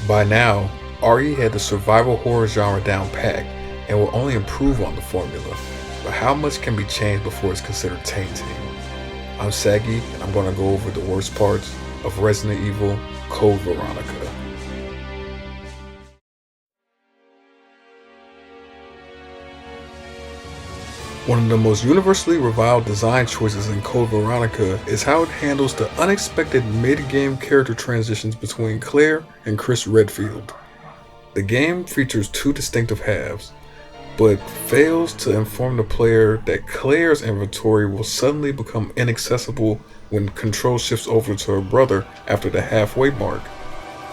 By now, RE had the survival horror genre down packed and will only improve on the formula, but how much can be changed before it's considered tainted? I'm Saggy, and I'm going to go over the worst parts of Resident Evil Code Veronica. One of the most universally reviled design choices in Code Veronica is how it handles the unexpected mid-game character transitions between Claire and Chris Redfield. The game features two distinctive halves, but fails to inform the player that Claire's inventory will suddenly become inaccessible when control shifts over to her brother after the halfway mark.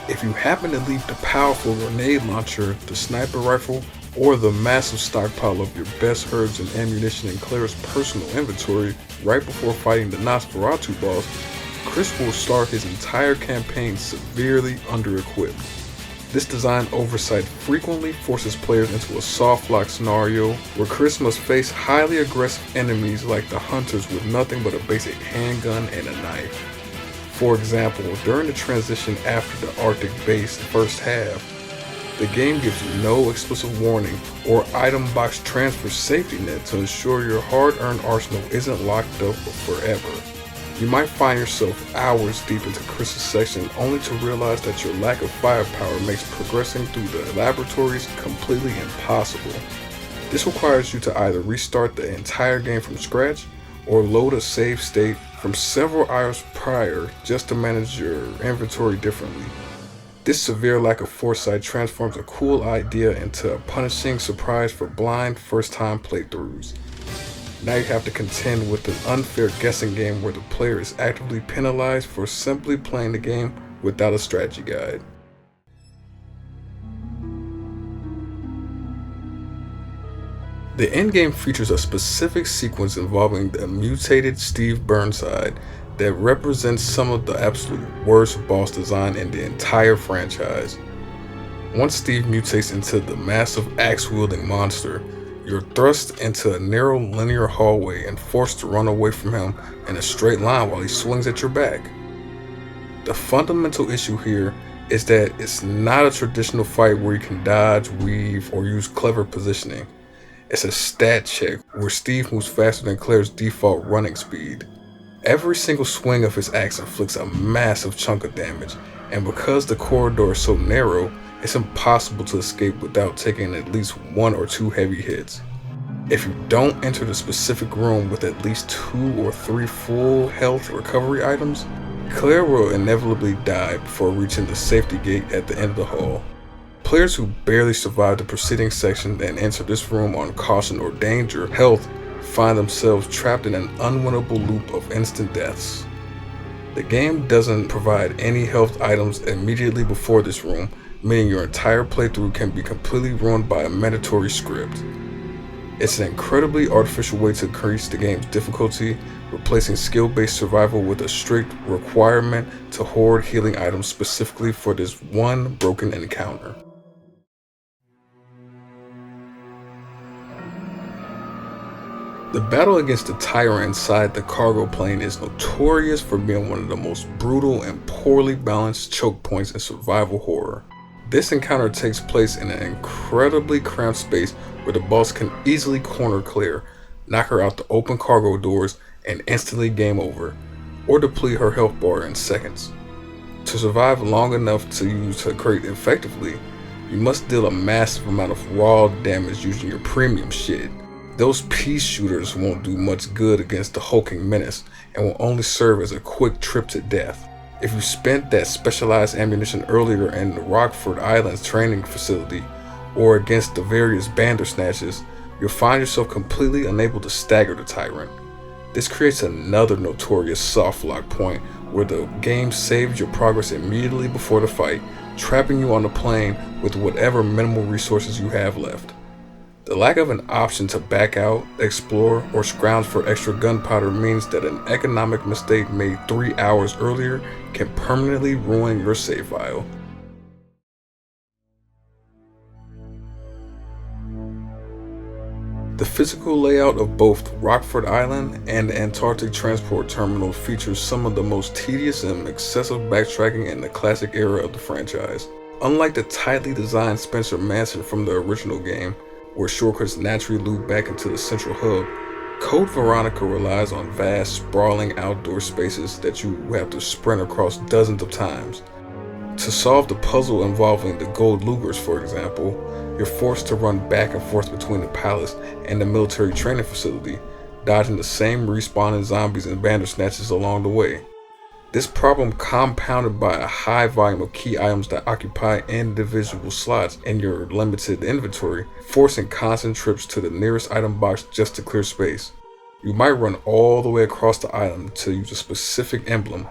If you happen to leave the powerful grenade launcher, the sniper rifle, or the massive stockpile of your best herbs and ammunition in Claire's personal inventory right before fighting the Nosferatu boss, Chris will start his entire campaign severely under-equipped. This design oversight frequently forces players into a soft lock scenario where Chris must face highly aggressive enemies like the hunters with nothing but a basic handgun and a knife. For example, during the transition after the Arctic base first half, the game gives you no explicit warning or item box transfer safety net to ensure your hard-earned arsenal isn't locked up forever. You might find yourself hours deep into Chris's section only to realize that your lack of firepower makes progressing through the laboratories completely impossible. This requires you to either restart the entire game from scratch or load a save state from several hours prior just to manage your inventory differently. This severe lack of foresight transforms a cool idea into a punishing surprise for blind first-time playthroughs. Now you have to contend with an unfair guessing game where the player is actively penalized for simply playing the game without a strategy guide. The endgame features a specific sequence involving the mutated Steve Burnside that represents some of the absolute worst boss design in the entire franchise. Once Steve mutates into the massive axe-wielding monster, you're thrust into a narrow linear hallway and forced to run away from him in a straight line while he swings at your back. The fundamental issue here is that it's not a traditional fight where you can dodge, weave, or use clever positioning. It's a stat check where Steve moves faster than Claire's default running speed. Every single swing of his axe inflicts a massive chunk of damage, and because the corridor is so narrow, it's impossible to escape without taking at least one or two heavy hits. If you don't enter the specific room with at least 2 or 3 full health recovery items, Claire will inevitably die before reaching the safety gate at the end of the hall. Players who barely survive the preceding section and enter this room on caution or danger health find themselves trapped in an unwinnable loop of instant deaths. The game doesn't provide any health items immediately before this room, meaning your entire playthrough can be completely ruined by a mandatory script. It's an incredibly artificial way to increase the game's difficulty, replacing skill-based survival with a strict requirement to hoard healing items specifically for this one broken encounter. The battle against the Tyrant inside the cargo plane is notorious for being one of the most brutal and poorly balanced choke points in survival horror. This encounter takes place in an incredibly cramped space where the boss can easily corner Claire, knock her out the open cargo doors, and instantly game over, or deplete her health bar in seconds. To survive long enough to use her crate effectively, you must deal a massive amount of raw damage using your premium shit. Those peace shooters won't do much good against the hulking menace and will only serve as a quick trip to death. If you spent that specialized ammunition earlier in the Rockford Islands training facility or against the various Bandersnatches, you'll find yourself completely unable to stagger the Tyrant. This creates another notorious soft lock point where the game saves your progress immediately before the fight, trapping you on the plane with whatever minimal resources you have left. The lack of an option to back out, explore, or scrounge for extra gunpowder means that an economic mistake made 3 hours earlier can permanently ruin your save file. The physical layout of both Rockford Island and the Antarctic Transport Terminal features some of the most tedious and excessive backtracking in the classic era of the franchise. Unlike the tightly designed Spencer Mansion from the original game, where shortcuts naturally loop back into the central hub, Code Veronica relies on vast, sprawling outdoor spaces that you have to sprint across dozens of times. To solve the puzzle involving the gold Lugers, for example, you're forced to run back and forth between the palace and the military training facility, dodging the same respawning zombies and Bandersnatches along the way. This problem, compounded by a high volume of key items that occupy individual slots in your limited inventory, forcing constant trips to the nearest item box just to clear space. You might run all the way across the item to use a specific emblem,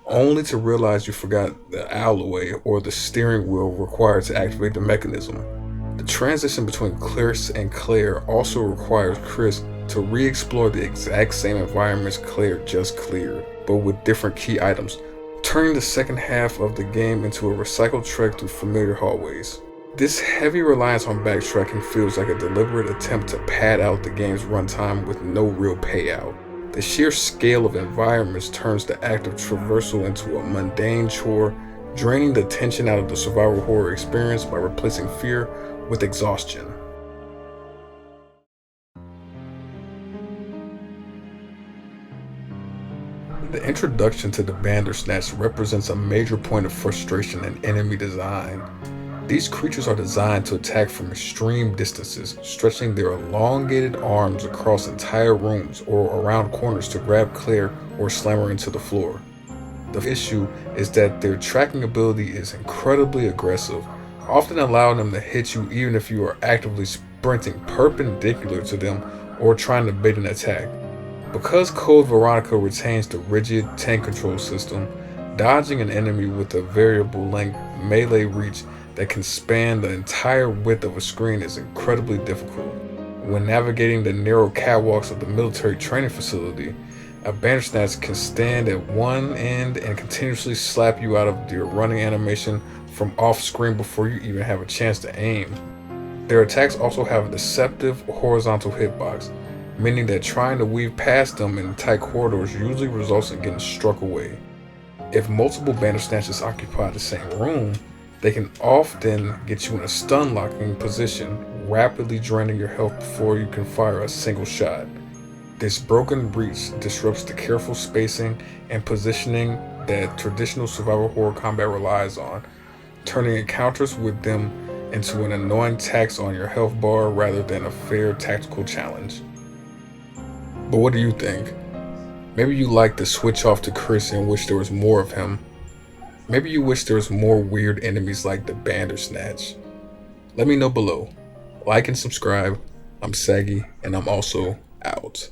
only to realize you forgot the alloy or the steering wheel required to activate the mechanism. The transition between Chris and Claire also requires Chris to re-explore the exact same environments Claire just cleared, but with different key items, turning the second half of the game into a recycled trek through familiar hallways. This heavy reliance on backtracking feels like a deliberate attempt to pad out the game's runtime with no real payout. The sheer scale of environments turns the act of traversal into a mundane chore, draining the tension out of the survival horror experience by replacing fear with exhaustion. The introduction to the Bandersnatch represents a major point of frustration in enemy design. These creatures are designed to attack from extreme distances, stretching their elongated arms across entire rooms or around corners to grab Claire or slam her into the floor. The issue is that their tracking ability is incredibly aggressive, often allowing them to hit you even if you are actively sprinting perpendicular to them or trying to bait an attack. Because Code Veronica retains the rigid tank control system, dodging an enemy with a variable length melee reach that can span the entire width of a screen is incredibly difficult. When navigating the narrow catwalks of the military training facility, a Bandersnatch can stand at one end and continuously slap you out of your running animation from off screen before you even have a chance to aim. Their attacks also have a deceptive horizontal hitbox, meaning that trying to weave past them in tight corridors usually results in getting struck away. If multiple Bandersnatches occupy the same room, they can often get you in a stun-locking position, rapidly draining your health before you can fire a single shot. This broken breach disrupts the careful spacing and positioning that traditional survival horror combat relies on, turning encounters with them into an annoying tax on your health bar rather than a fair tactical challenge. But what do you think? Maybe you like the switch off to Chris and wish there was more of him. Maybe you wish there was more weird enemies like the Bandersnatch. Let me know below. Like and subscribe. I'm Saggy, and I'm also out.